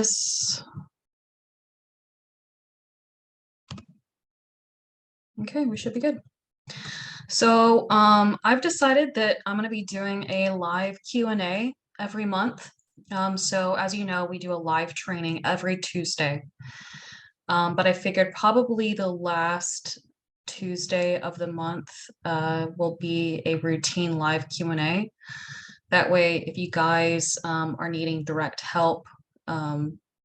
this. Okay, we should be good. So I've decided that I'm going to be doing a live Q&A every month. So as you know, we do a live training every Tuesday. But I figured probably the last Tuesday of the month will be a routine live Q&A. That way, if you guys are needing direct help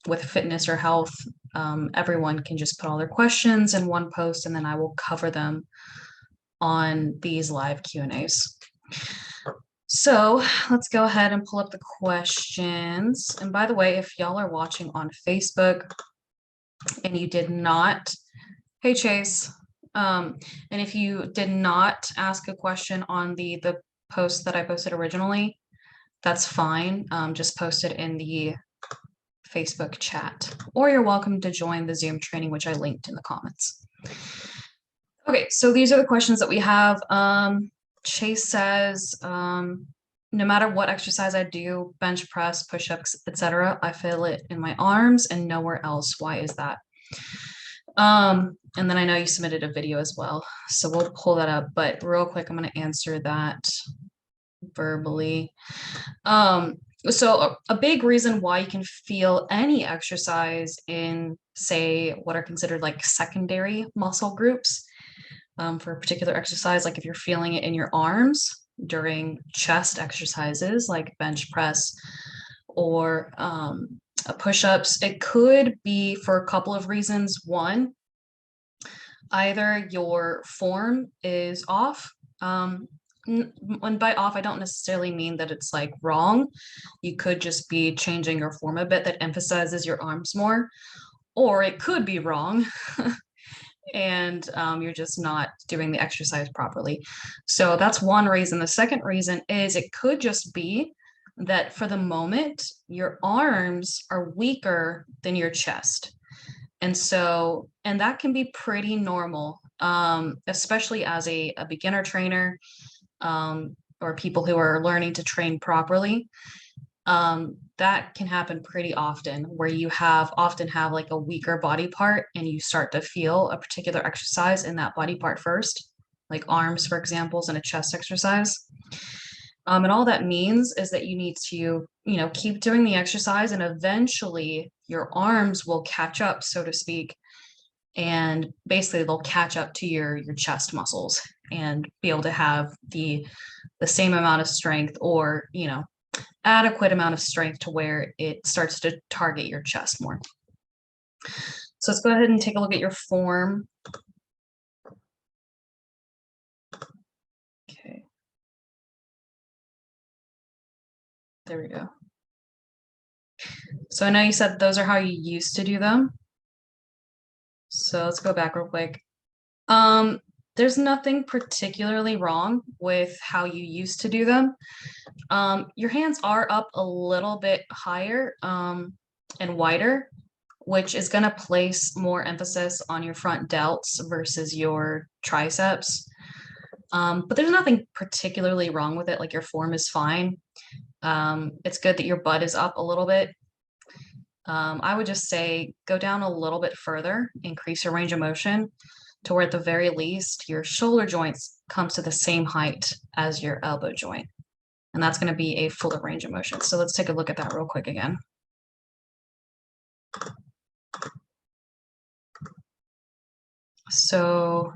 with fitness or health, everyone can just put all their questions in one post, and then I will cover them on these live Q&As. So let's go ahead and pull up the questions. And by the way, if y'all are watching on Facebook and you did not, hey Chase, and if you did not ask a question on the post that I posted originally, that's fine. Just post it in the Facebook chat, or you're welcome to join the Zoom training, which I linked in the comments. Okay, so these are the questions that we have. Chase says, no matter what exercise I do, bench press, push-ups, etc., I feel it in my arms and nowhere else. Why is that? And then I know you submitted a video as well, so we'll pull that up, but real quick, I'm going to answer that verbally. So a big reason why you can feel any exercise in, say, what are considered like secondary muscle groups for a particular exercise, like if you're feeling it in your arms during chest exercises like bench press or push-ups, it could be for a couple of reasons. One, either your form is off. When by off, I don't necessarily mean that it's like wrong. You could just be changing your form a bit that emphasizes your arms more, or it could be wrong and you're just not doing the exercise properly. So that's one reason. The second reason is it could just be that for the moment, your arms are weaker than your chest. And that can be pretty normal, especially as a beginner trainer or people who are learning to train properly. That can happen pretty often, where you often have like a weaker body part and you start to feel a particular exercise in that body part first, like arms, for example, in a chest exercise. And all that means is that you need to, keep doing the exercise, and eventually your arms will catch up, so to speak, and basically they'll catch up to your chest muscles and be able to have the same amount of strength, or adequate amount of strength to where it starts to target your chest more. So let's go ahead and take a look at your form. Okay. There we go. So I know you said those are how you used to do them. So let's go back real quick. There's nothing particularly wrong with how you used to do them. Your hands are up a little bit higher and wider, which is going to place more emphasis on your front delts versus your triceps. But there's nothing particularly wrong with it. Like, your form is fine. It's good that your butt is up a little bit. I would just say go down a little bit further, increase your range of motion to where at the very least your shoulder joints comes to the same height as your elbow joint. And that's going to be a fuller range of motion. So let's take a look at that real quick again. So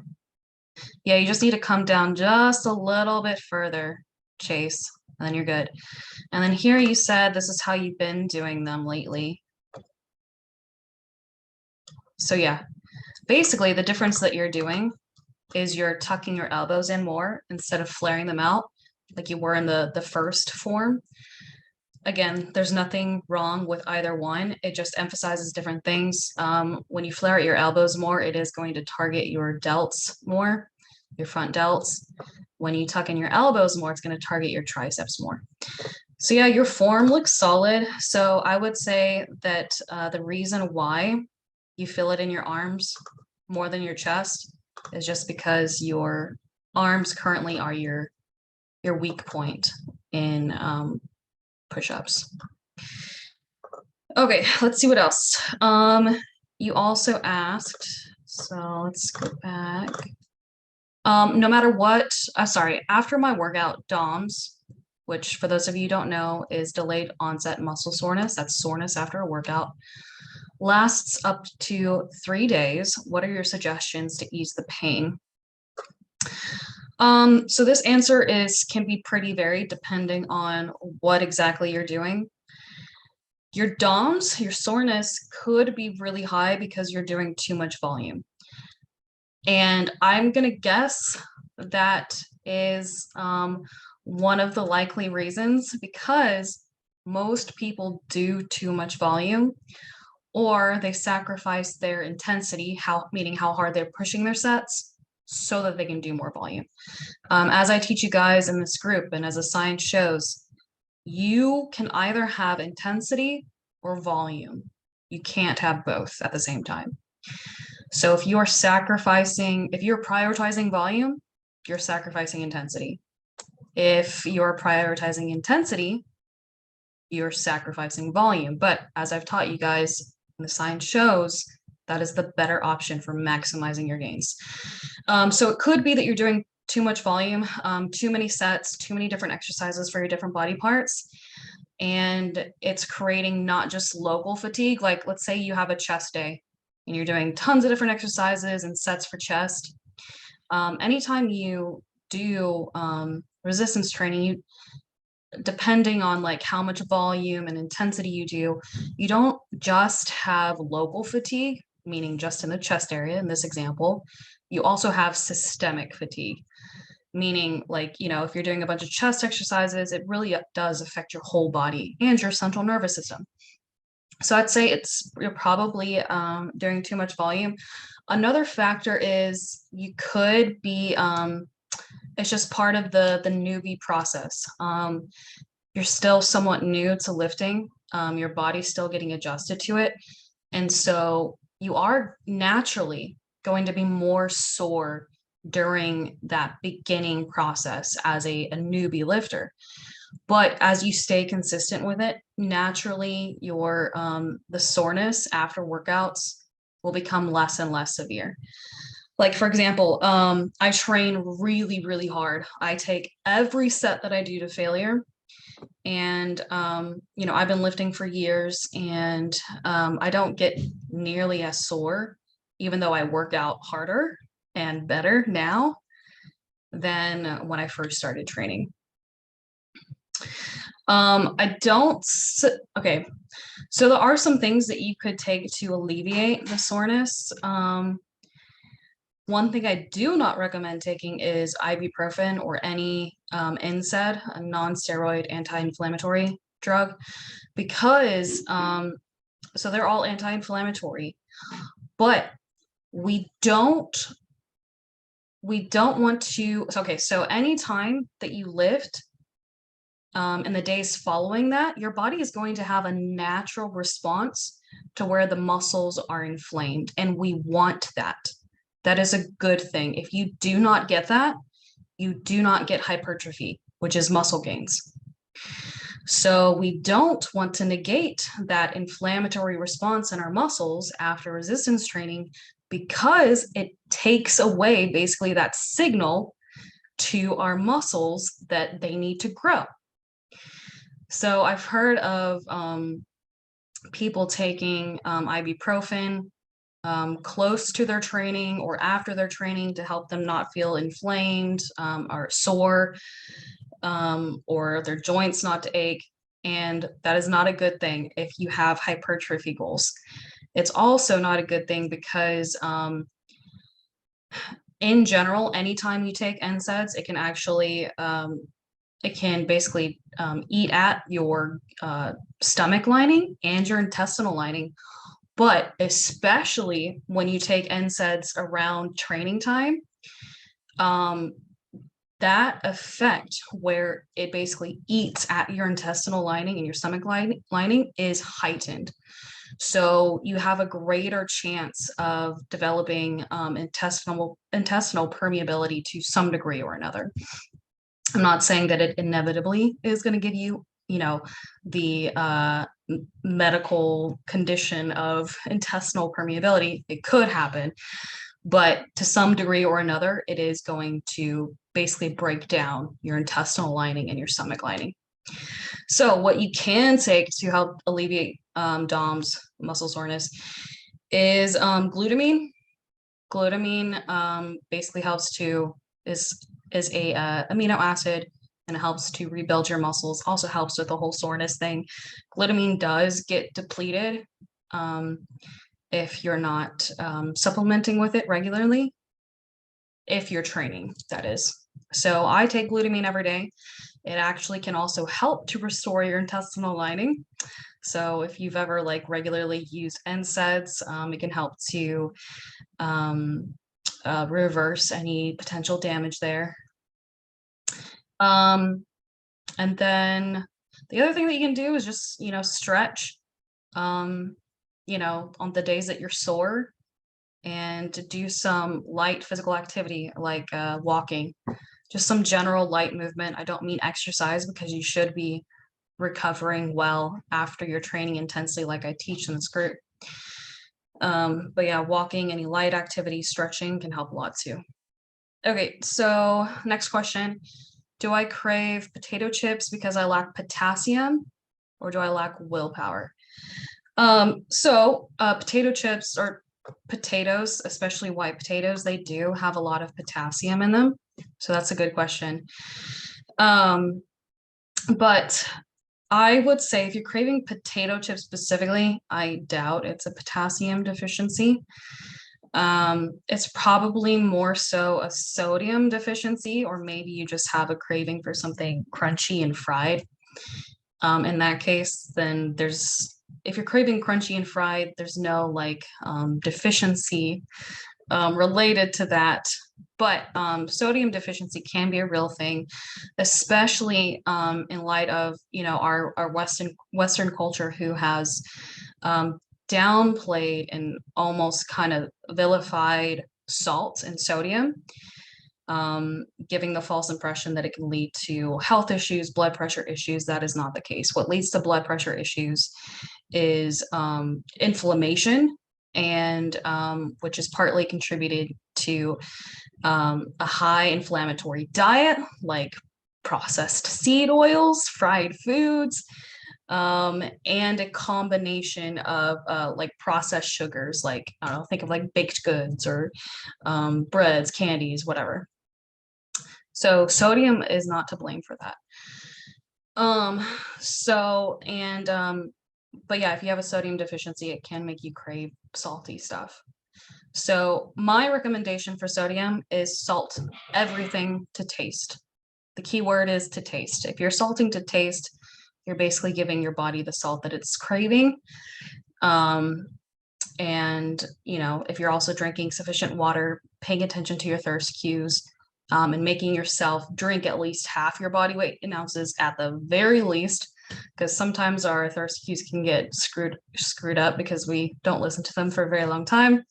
yeah, you just need to come down just a little bit further, Chase, and then you're good. And then here you said this is how you've been doing them lately. So yeah, basically the difference that you're doing is you're tucking your elbows in more instead of flaring them out like you were in the first form. Again, there's nothing wrong with either one. It just emphasizes different things. When you flare out your elbows more, it is going to target your delts more, your front delts. When you tuck in your elbows more, it's going to target your triceps more. So yeah, your form looks solid. So I would say that the reason why you feel it in your arms more than your chest is just because your arms currently are your weak point in push-ups. Okay, let's see what else. You also asked, so let's go back. No matter what, sorry, after my workout, DOMS, which for those of you who don't know is delayed onset muscle soreness, that's soreness after a workout, lasts up to 3 days. What are your suggestions to ease the pain? So this answer can be pretty varied depending on what exactly you're doing. Your DOMS, your soreness could be really high because you're doing too much volume. And I'm going to guess that is one of the likely reasons because most people do too much volume or they sacrifice their intensity, meaning how hard they're pushing their sets so that they can do more volume. As I teach you guys in this group and as the science shows, you can either have intensity or volume. You can't have both at the same time. So if you're prioritizing volume, you're sacrificing intensity. If you're prioritizing intensity, you're sacrificing volume. But as I've taught you guys, the science shows that is the better option for maximizing your gains. So it could be that you're doing too much volume, too many sets, too many different exercises for your different body parts. And it's creating not just local fatigue, like let's say you have a chest day and you're doing tons of different exercises and sets for chest. Anytime you do resistance training, depending on like how much volume and intensity you do, you don't just have local fatigue, meaning just in the chest area in this example, you also have systemic fatigue, meaning like, if you're doing a bunch of chest exercises, it really does affect your whole body and your central nervous system. So I'd say you're probably doing too much volume. Another factor is you could be, it's just part of the newbie process. You're still somewhat new to lifting. Your body's still getting adjusted to it. And so you are naturally going to be more sore during that beginning process as a newbie lifter. But as you stay consistent with it, naturally your the soreness after workouts will become less and less severe. Like for example, I train really, really hard. I take every set that I do to failure. And I've been lifting for years and I don't get nearly as sore, even though I work out harder and better now than when I first started training. Okay, so there are some things that you could take to alleviate the soreness. One thing I do not recommend taking is ibuprofen or any NSAID, a non-steroid anti-inflammatory drug, because so they're all anti-inflammatory, but we don't want to. Okay, so anytime that you lift, in the days following that, your body is going to have a natural response to where the muscles are inflamed, and we want that. That is a good thing. If you do not get that, you do not get hypertrophy, which is muscle gains. So we don't want to negate that inflammatory response in our muscles after resistance training because it takes away basically that signal to our muscles that they need to grow. So I've heard of people taking ibuprofen close to their training or after their training to help them not feel inflamed or sore or their joints not to ache. And that is not a good thing if you have hypertrophy goals. It's also not a good thing because in general, anytime you take NSAIDs, it can actually it can basically eat at your stomach lining and your intestinal lining. But especially when you take NSAIDs around training time, that effect where it basically eats at your intestinal lining and your stomach lining is heightened. So you have a greater chance of developing intestinal permeability to some degree or another. I'm not saying that it inevitably is going to give you you know, the medical condition of intestinal permeability. It could happen, but to some degree or another, it is going to basically break down your intestinal lining and your stomach lining. So what you can take to help alleviate DOMS, muscle soreness, is glutamine. Glutamine basically helps to is a amino acid, and it helps to rebuild your muscles. Also helps with the whole soreness thing. Glutamine does get depleted if you're not supplementing with it regularly, if you're training, that is. So I take glutamine every day. It actually can also help to restore your intestinal lining. So if you've ever like regularly used NSAIDs, it can help to reverse any potential damage there. And then the other thing that you can do is just, stretch, on the days that you're sore, and to do some light physical activity like walking, just some general light movement. I don't mean exercise, because you should be recovering well after you're training intensely like I teach in this group. But yeah, walking, any light activity, stretching can help a lot too. Okay, so next question. Do I crave potato chips because I lack potassium, or do I lack willpower? Potato chips, or potatoes, especially white potatoes, they do have a lot of potassium in them. So that's a good question. But I would say if you're craving potato chips specifically, I doubt it's a potassium deficiency. It's probably more so a sodium deficiency, or maybe you just have a craving for something crunchy and fried. In that case, then if you're craving crunchy and fried, there's no like deficiency related to that. But sodium deficiency can be a real thing, especially in light of our Western culture, who has downplayed and almost kind of vilified salt and sodium, giving the false impression that it can lead to health issues, blood pressure issues. That is not the case. What leads to blood pressure issues is inflammation, and which is partly contributed to a high inflammatory diet, like processed seed oils, fried foods, and a combination of like processed sugars, like I don't know, think of like baked goods or breads, candies, whatever. So sodium is not to blame for that. But yeah, if you have a sodium deficiency, it can make you crave salty stuff. So my recommendation for sodium is salt everything to taste. The key word is to taste. If you're salting to taste, you're basically giving your body the salt that it's craving. And if you're also drinking sufficient water, paying attention to your thirst cues, and making yourself drink at least half your body weight in ounces at the very least, because sometimes our thirst cues can get screwed up because we don't listen to them for a very long time.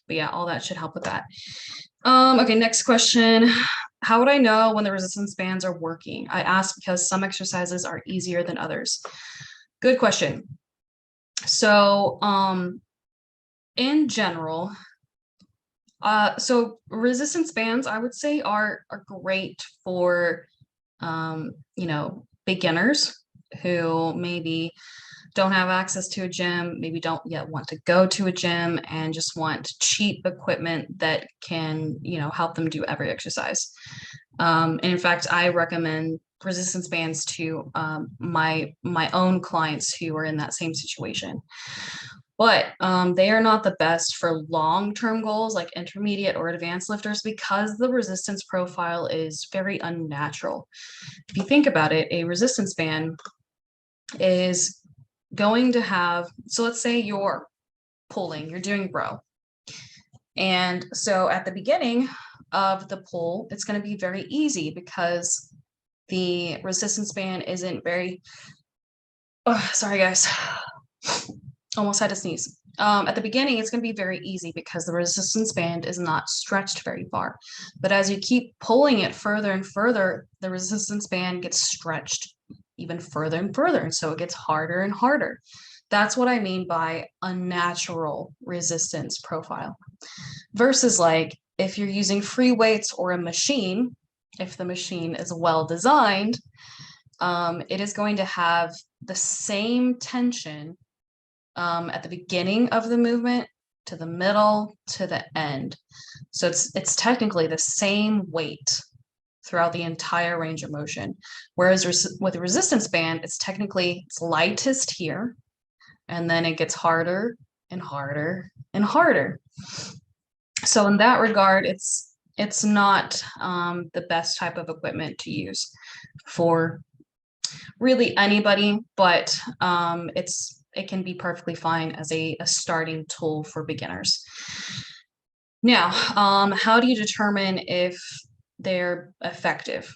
But yeah, all that should help with that. Okay, next question. How would I know when the resistance bands are working? I ask because some exercises are easier than others. Good question. So in general, so resistance bands, I would say, are great for beginners who maybe don't have access to a gym, maybe don't yet want to go to a gym, and just want cheap equipment that can help them do every exercise. And in fact, I recommend resistance bands to my own clients who are in that same situation. But they are not the best for long-term goals like intermediate or advanced lifters, because the resistance profile is very unnatural. If you think about it, a resistance band is going to have, so let's say you're pulling, you're doing row. And so at the beginning of the pull, it's going to be very easy because the resistance band isn't very, oh, sorry guys, almost had to sneeze. At the beginning, it's going to be very easy because the resistance band is not stretched very far. But as you keep pulling it further and further, the resistance band gets stretched even further and further. And so it gets harder and harder. That's what I mean by a natural resistance profile. Versus like if you're using free weights or a machine, if the machine is well designed, it is going to have the same tension at the beginning of the movement to the middle to the end. So it's technically the same weight throughout the entire range of motion. Whereas with a resistance band, it's lightest here, and then it gets harder and harder and harder. So in that regard, it's not the best type of equipment to use for really anybody, but it can be perfectly fine as a starting tool for beginners. Now, how do you determine if they're effective?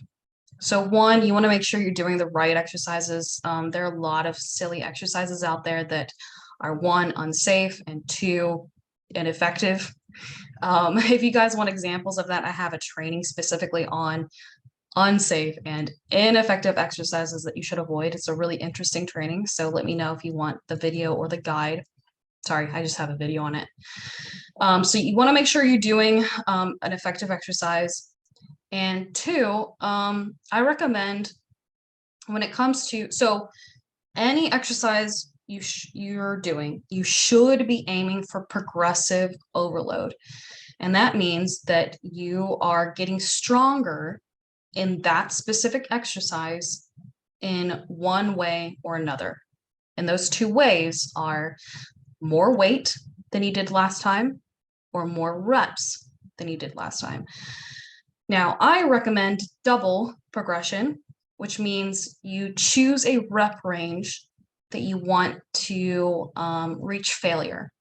So one, you want to make sure you're doing the right exercises. There are a lot of silly exercises out there that are one, unsafe, and two, ineffective. If you guys want examples of that, I have a training specifically on unsafe and ineffective exercises that you should avoid. It's a really interesting training. So let me know if you want the video or the guide. Sorry, I just have a video on it. So you want to make sure you're doing an effective exercise. And two, I recommend when it comes to, so any exercise you're doing, you should be aiming for progressive overload. And that means that you are getting stronger in that specific exercise in one way or another. And those two ways are more weight than you did last time or more reps than you did last time. Now, I recommend double progression, which means you choose a rep range that you want to reach failure.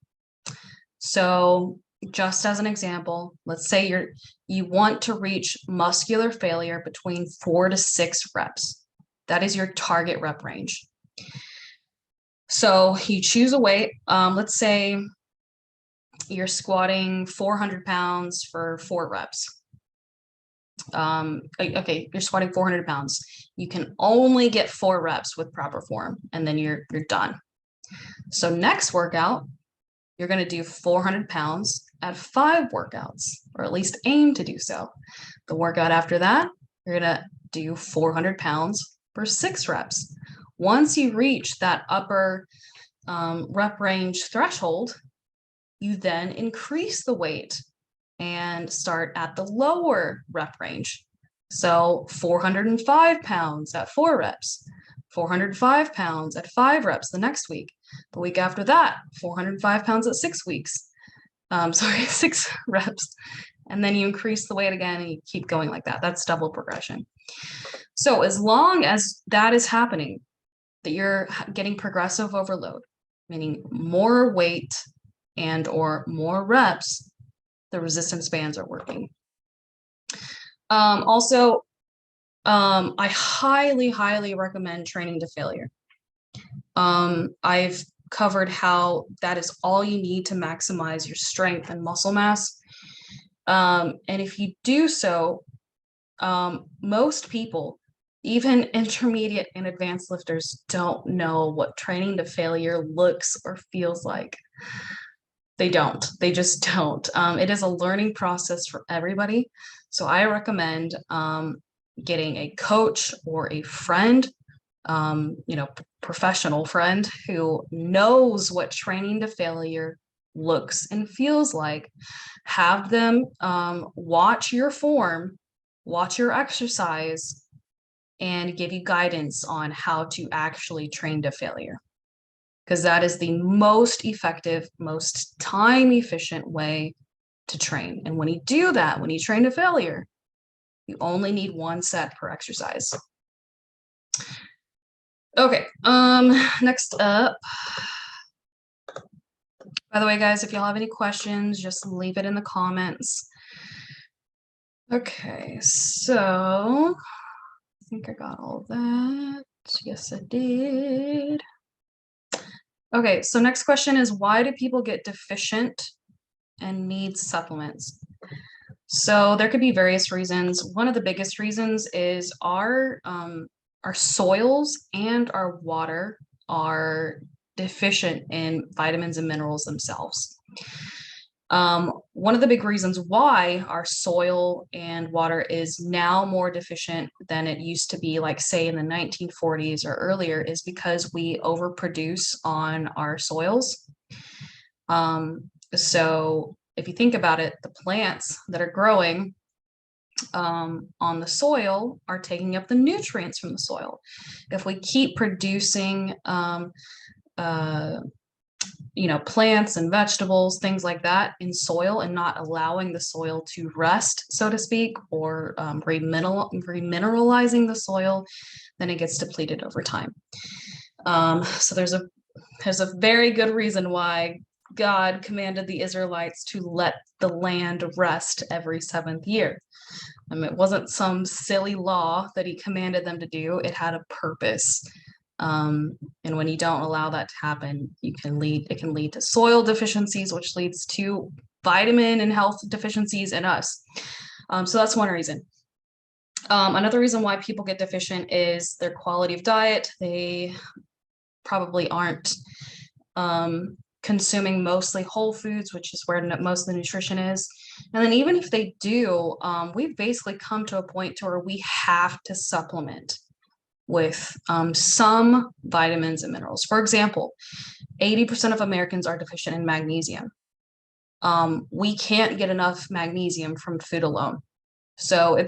So just as an example, let's say you want to reach muscular failure between 4 to 6 reps. That is your target rep range. So you choose a weight. Let's say you're squatting 400 pounds for 4 reps. Okay, you're squatting 400 pounds. You can only get 4 reps with proper form, and then you're done. So next workout, you're going to do 400 pounds at 5 workouts, or at least aim to do so. The workout after that, you're going to do 400 pounds for 6 reps. Once you reach that upper rep range threshold, you then increase the weight and start at the lower rep range. So 405 pounds at 4 reps, 405 pounds at 5 reps the next week. The week after that, 405 pounds at 6 weeks. 6 reps. And then you increase the weight again and you keep going like that. That's double progression. So as long as that is happening, that you're getting progressive overload, meaning more weight and or more reps, the resistance bands are working. Also, I highly, highly recommend training to failure. I've covered how that is all you need to maximize your strength and muscle mass. And if you do so, most people, even intermediate and advanced lifters, don't know what training to failure looks or feels like. They don't. They just don't. It is a learning process for everybody. So I recommend getting a coach or a friend, professional friend who knows what training to failure looks and feels like. Have them watch your form, watch your exercise, and give you guidance on how to actually train to failure. Because that is the most effective, most time efficient way to train. And when you do that, when you train to failure, you only need 1 set per exercise. Okay, next up. By the way, guys, if y'all have any questions, just leave it in the comments. Okay, so I think I got all of that. Yes, I did. Okay, so next question is, why do people get deficient and need supplements? So there could be various reasons. One of the biggest reasons is our our soils and our water are deficient in vitamins and minerals themselves. One of the big reasons why our soil and water is now more deficient than it used to be, like say in the 1940s or earlier, is because we overproduce on our soils. So if you think about it, the plants that are growing on the soil are taking up the nutrients from the soil. If we keep producing plants and vegetables, things like that in soil, and not allowing the soil to rest, so to speak, or remineralizing the soil, then it gets depleted over time. So there's a very good reason why God commanded the Israelites to let the land rest every seventh year. It wasn't some silly law that he commanded them to do. It had a purpose. And when you don't allow that to happen, it can lead to soil deficiencies, which leads to vitamin and health deficiencies in us. So that's one reason. Another reason why people get deficient is their quality of diet. They probably aren't consuming mostly whole foods, which is where most of the nutrition is. And then even if they do, we've basically come to a point to where we have to supplement with some vitamins and minerals. For example, 80% of Americans are deficient in magnesium. We can't get enough magnesium from food alone. So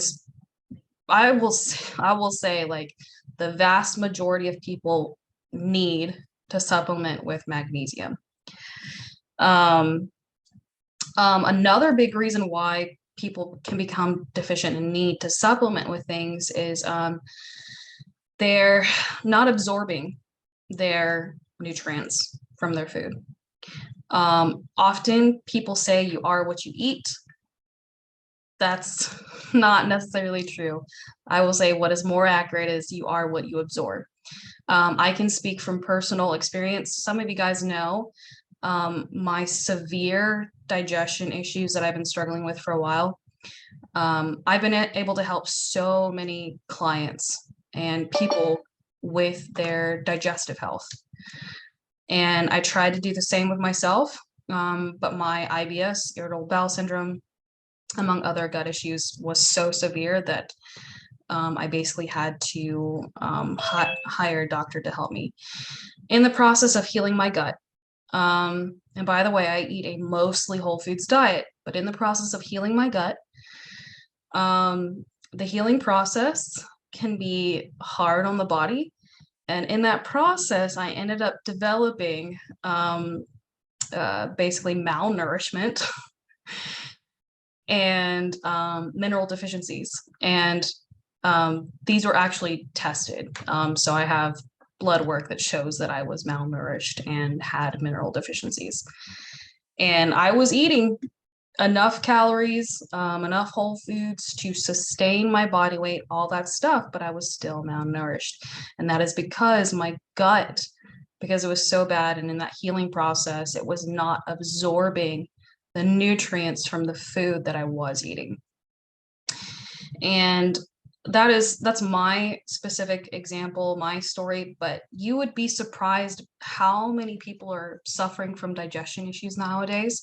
I will say like the vast majority of people need to supplement with magnesium. Another big reason why people can become deficient and need to supplement with things is they're not absorbing their nutrients from their food. Often people say you are what you eat. That's not necessarily true. I will say what is more accurate is you are what you absorb. I can speak from personal experience. Some of you guys know my severe digestion issues that I've been struggling with for a while. I've been able to help so many clients and people with their digestive health. And I tried to do the same with myself, but my IBS, irritable bowel syndrome, among other gut issues, was so severe that I basically had to hire a doctor to help me. In the process of healing my gut, and by the way, I eat a mostly whole foods diet, but in the process of healing my gut, the healing process can be hard on the body. And in that process, I ended up developing basically malnourishment and mineral deficiencies. And these were actually tested. So I have blood work that shows that I was malnourished and had mineral deficiencies. And I was eating enough calories, enough whole foods to sustain my body weight, all that stuff, but I was still malnourished. And that is because my gut, because it was so bad, and in that healing process, it was not absorbing the nutrients from the food that I was eating. And that's my specific example, my story, but you would be surprised how many people are suffering from digestion issues nowadays.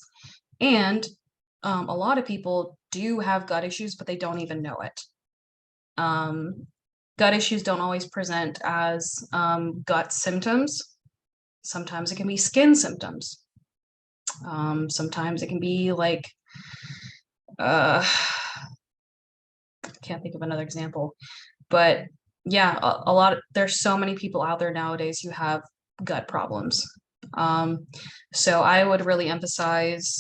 And a lot of people do have gut issues, but they don't even know it. Gut issues don't always present as gut symptoms. Sometimes it can be skin symptoms. Sometimes it can be like, can't think of another example, but yeah, there's so many people out there nowadays who have gut problems. So I would really emphasize,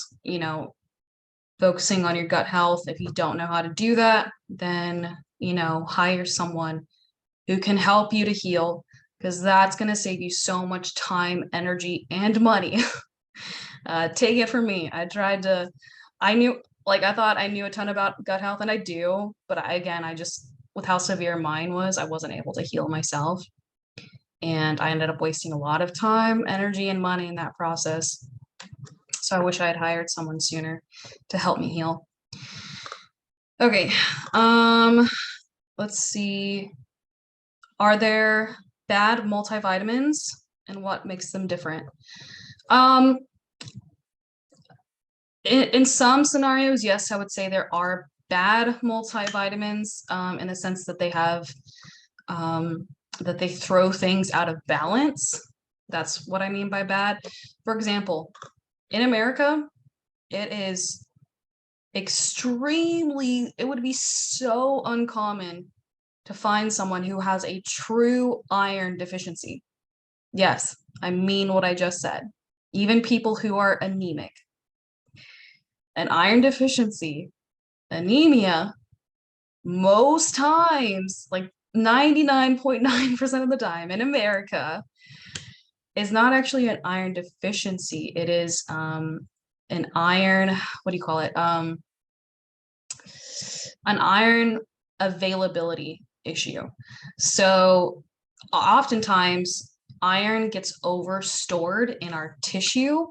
focusing on your gut health. If you don't know how to do that, then, hire someone who can help you to heal, because that's going to save you so much time, energy, and money. Take it from me. I thought I knew a ton about gut health, and I do, but I just, with how severe mine was, I wasn't able to heal myself. And I ended up wasting a lot of time, energy, and money in that process. So I wish I had hired someone sooner to help me heal. Okay, let's see. Are there bad multivitamins and what makes them different? Um, in some scenarios, yes, I would say there are bad multivitamins in the sense that they have that they throw things out of balance. That's what I mean by bad. For example, in America, it is it would be so uncommon to find someone who has a true iron deficiency. Yes, I mean what I just said. Even people who are anemic. An iron deficiency, anemia, most times, like 99.9% of the time in America, is not actually an iron deficiency. It is an iron, what do you call it? An iron availability issue. So oftentimes iron gets overstored in our tissue,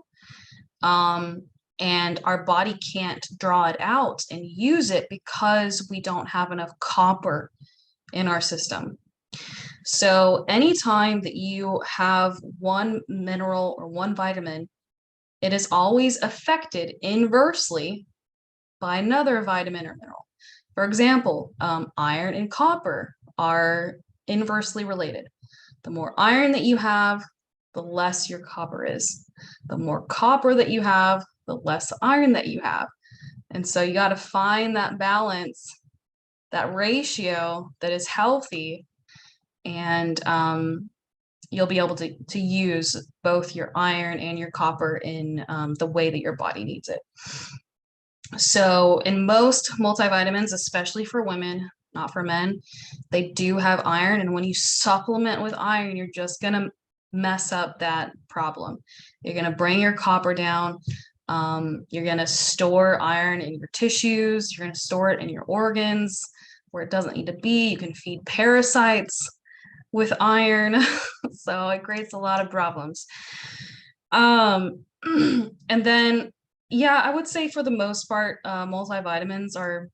and our body can't draw it out and use it because we don't have enough copper in our system. So anytime that you have one mineral or one vitamin, it is always affected inversely by another vitamin or mineral. For example, iron and copper are inversely related. The more iron that you have, the less your copper is. The more copper that you have, the less iron that you have. And so you got to find that balance, that ratio that is healthy, and you'll be able to use both your iron and your copper in the way that your body needs it. So in most multivitamins, especially for women, not for men, they do have iron. And when you supplement with iron, you're just going to mess up that problem. You're going to bring your copper down. You're going to store iron in your tissues. You're going to store it in your organs where it doesn't need to be. You can feed parasites with iron. So it creates a lot of problems. And then, yeah, I would say for the most part, multivitamins are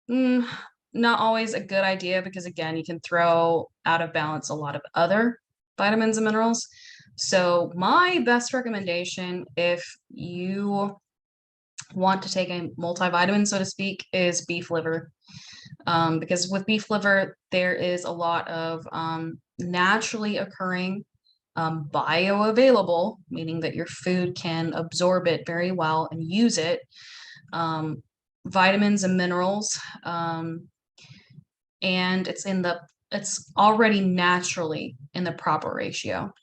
not always a good idea because, again, you can throw out of balance a lot of other vitamins and minerals. So my best recommendation, if you want to take a multivitamin, so to speak, is beef liver. Because with beef liver, there is a lot of naturally occurring bioavailable, meaning that your food can absorb it very well and use it, vitamins and minerals, and it's already naturally in the proper ratio.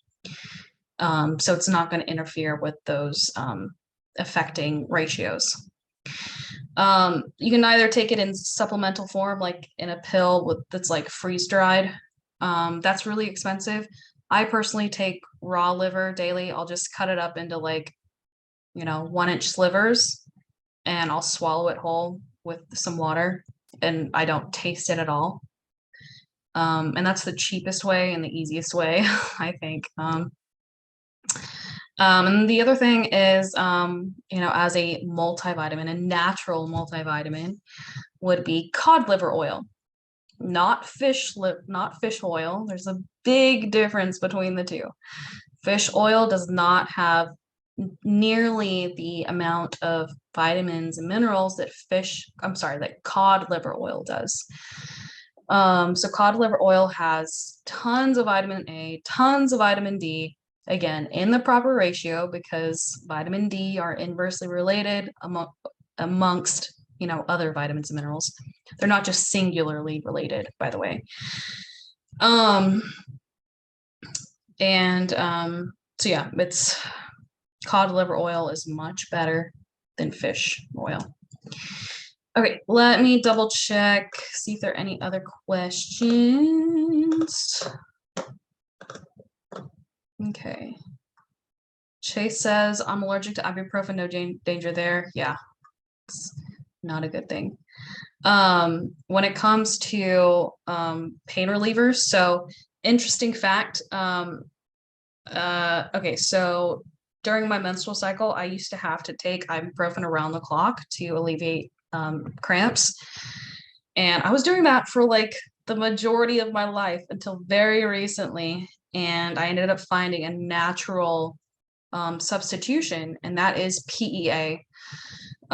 So it's not going to interfere with those affecting ratios. You can either take it in supplemental form, like in a pill that's like freeze dried. That's really expensive. I personally take raw liver daily. I'll just cut it up into 1-inch slivers, and I'll swallow it whole with some water, and I don't taste it at all. And that's the cheapest way and the easiest way, I think. And the other thing is, as a multivitamin, a natural multivitamin would be cod liver oil, not fish oil. There's a big difference between the two. Fish oil does not have nearly the amount of vitamins and minerals that cod liver oil does. So cod liver oil has tons of vitamin A, tons of vitamin D, again, in the proper ratio, because vitamin D are inversely related amongst other vitamins and minerals. They're not just singularly related, by the way. So yeah, it's cod liver oil is much better than fish oil. Okay, let me double check, see if there are any other questions. Okay. Chase says, I'm allergic to ibuprofen, no danger there. Yeah, it's not a good thing. When it comes to pain relievers, so interesting fact. Okay, so during my menstrual cycle, I used to have to take ibuprofen around the clock to alleviate cramps. And I was doing that for like the majority of my life until very recently, and I ended up finding a natural substitution, and that is PEA.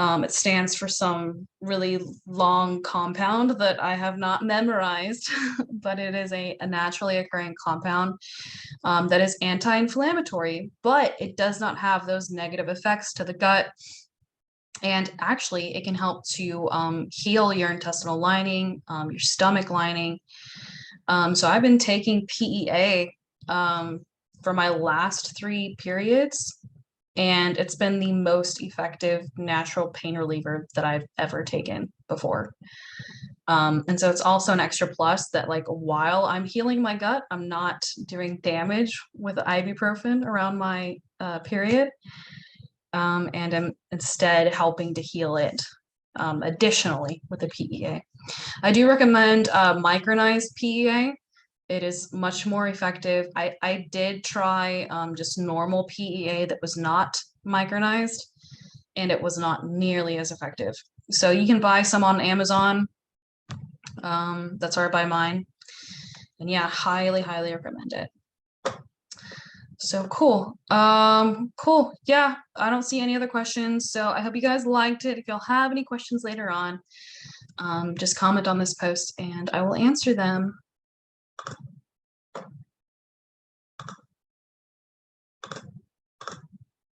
It stands for some really long compound that I have not memorized, but it is a naturally occurring compound that is anti-inflammatory, but it does not have those negative effects to the gut. And actually, it can help to heal your intestinal lining, your stomach lining. So I've been taking PEA for my last 3 periods, and it's been the most effective natural pain reliever that I've ever taken before. And so it's also an extra plus that, like, while I'm healing my gut, I'm not doing damage with ibuprofen around my period, and I'm instead helping to heal it additionally with the PEA. I do recommend micronized PEA. It is much more effective. I did try just normal PEA that was not micronized, and it was not nearly as effective. So you can buy some on Amazon. That's where I buy mine. And yeah, highly, highly recommend it. So cool. Cool. Yeah, I don't see any other questions. So I hope you guys liked it. If you'll have any questions later on, just comment on this post and I will answer them.